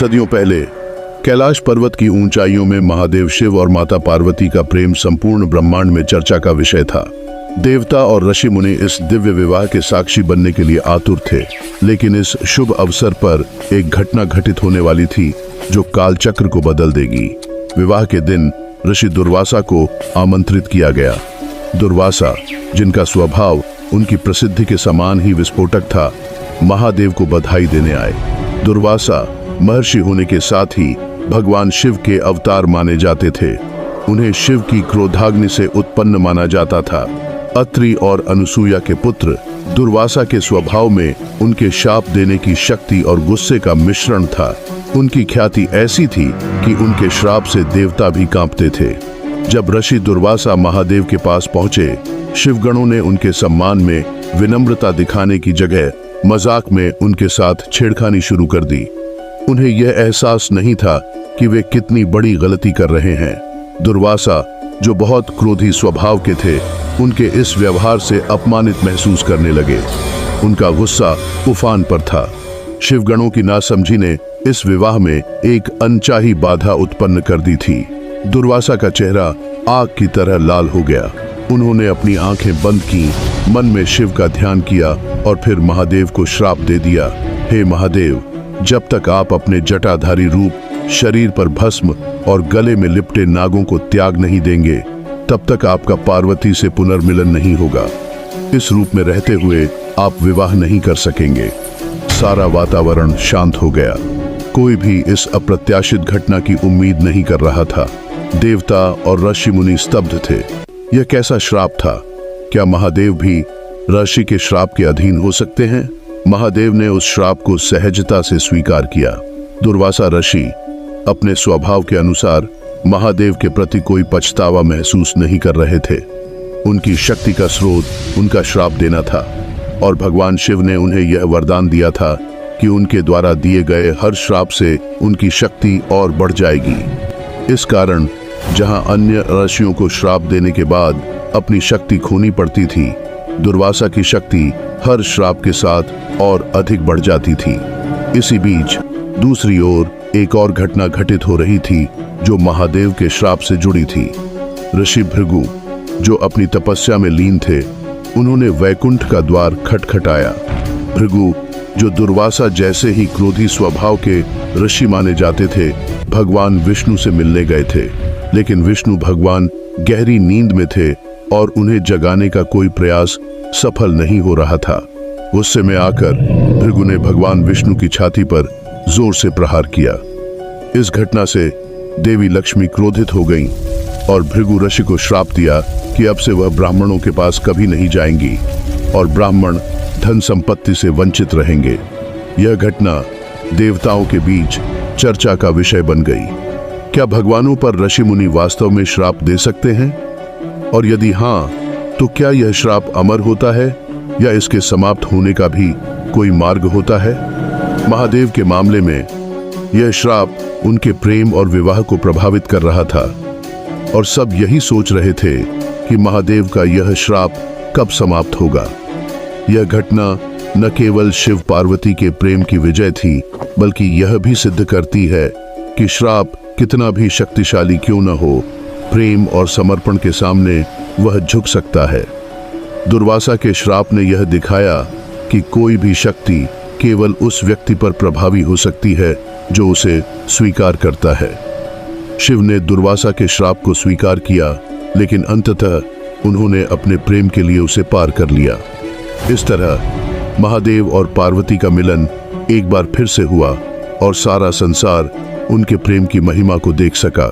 सदियों पहले कैलाश पर्वत की ऊंचाइयों में महादेव शिव और माता पार्वती का प्रेम संपूर्ण ब्रह्मांड में चर्चा का विषय था। देवता और ऋषि मुनि इस दिव्य विवाह के साक्षी बनने के लिए आतुर थे, लेकिन इस शुभ अवसर पर एक घटना घटित होने वाली थी जो कालचक्र को बदल देगी। विवाह के दिन ऋषि दुर्वासा को आमंत्रित किया गया। दुर्वासा, जिनका स्वभाव उनकी प्रसिद्धि के समान ही विस्फोटक था, महादेव को बधाई देने आए। दुर्वासा महर्षि होने के साथ ही भगवान शिव के अवतार माने जाते थे। उन्हें शिव की क्रोधाग्नि से उत्पन्न माना जाता था। अत्रि और अनुसूया के पुत्र दुर्वासा के स्वभाव में उनके शाप देने की शक्ति और गुस्से का मिश्रण था। उनकी ख्याति ऐसी थी कि उनके श्राप से देवता भी कांपते थे। जब ऋषि दुर्वासा महादेव के पास पहुंचे, शिवगणों ने उनके सम्मान में विनम्रता दिखाने की जगह मजाक में उनके साथ छेड़खानी शुरू कर दी। उन्हें यह एहसास नहीं था कि वे कितनी बड़ी गलती कर रहे हैं। दुर्वासा, जो बहुत क्रोधी स्वभाव के थे, उनके इस व्यवहार से अपमानित महसूस करने लगे। उनका गुस्सा उफान पर था। शिवगणों की नासमझी ने इस विवाह में एक अनचाही बाधा उत्पन्न कर दी थी। दुर्वासा का चेहरा आग की तरह लाल हो गया। उन्होंने अपनी आंखें बंद की, मन में शिव का ध्यान किया और फिर महादेव को श्राप दे दिया। हे महादेव, जब तक आप अपने जटाधारी रूप, शरीर पर भस्म और गले में लिपटे नागों को त्याग नहीं देंगे, तब तक आपका पार्वती से पुनर्मिलन नहीं होगा। इस रूप में रहते हुए आप विवाह नहीं कर सकेंगे। सारा वातावरण शांत हो गया। कोई भी इस अप्रत्याशित घटना की उम्मीद नहीं कर रहा था। देवता और ऋषि मुनि स्तब्ध थे। यह कैसा श्राप था? क्या महादेव भी ऋषि के श्राप के अधीन हो सकते हैं? महादेव ने उस श्राप को सहजता से स्वीकार किया। दुर्वासा ऋषि अपने स्वभाव के अनुसार महादेव के प्रति कोई पछतावा महसूस नहीं कर रहे थे। उनकी शक्ति का स्रोत उनका श्राप देना था और भगवान शिव ने उन्हें यह वरदान दिया था कि उनके द्वारा दिए गए हर श्राप से उनकी शक्ति और बढ़ जाएगी। इस कारण जहां अन्य ऋषियों को श्राप देने के बाद अपनी शक्ति खोनी पड़ती थी, दुर्वासा की शक्ति हर श्राप के साथ और अधिक बढ़ जाती थी। इसी बीच दूसरी ओर एक और घटना घटित हो रही थी जो महादेव के श्राप से जुड़ी थी। ऋषि भृगु, जो अपनी तपस्या में लीन थे, उन्होंने वैकुंठ का द्वार खटखटाया। भृगु, जो दुर्वासा जैसे ही क्रोधी स्वभाव के ऋषि माने जाते थे, भगवान विष्णु से मिलने गए थे, लेकिन विष्णु भगवान गहरी नींद में थे और उन्हें जगाने का कोई प्रयास सफल नहीं हो रहा था। गुस्से में आकर भृगु ने भगवान विष्णु की छाती पर जोर से प्रहार किया। इस घटना से देवी लक्ष्मी क्रोधित हो गईं और भृगु ऋषि को श्राप दिया कि अब से वह ब्राह्मणों के पास कभी नहीं जाएंगी और ब्राह्मण धन संपत्ति से वंचित रहेंगे। यह घटना देवताओं के बीच चर्चा का विषय बन गई। क्या भगवानों पर ऋषि मुनि वास्तव में श्राप दे सकते हैं? और यदि हाँ, तो क्या यह श्राप अमर होता है या इसके समाप्त होने का भी कोई मार्ग होता है? महादेव के मामले में यह श्राप उनके प्रेम और विवाह को प्रभावित कर रहा था और सब यही सोच रहे थे कि महादेव का यह श्राप कब समाप्त होगा। यह घटना न केवल शिव पार्वती के प्रेम की विजय थी, बल्कि यह भी सिद्ध करती है कि श्राप कितना भी शक्तिशाली क्यों न हो, प्रेम और समर्पण के सामने वह झुक सकता है। दुर्वासा के श्राप ने यह दिखाया कि कोई भी शक्ति केवल उस व्यक्ति पर प्रभावी हो सकती है जो उसे स्वीकार करता है। शिव ने दुर्वासा के श्राप को स्वीकार किया, लेकिन अंततः उन्होंने अपने प्रेम के लिए उसे पार कर लिया। इस तरह महादेव और पार्वती का मिलन एक बार फिर से हुआ और सारा संसार उनके प्रेम की महिमा को देख सका।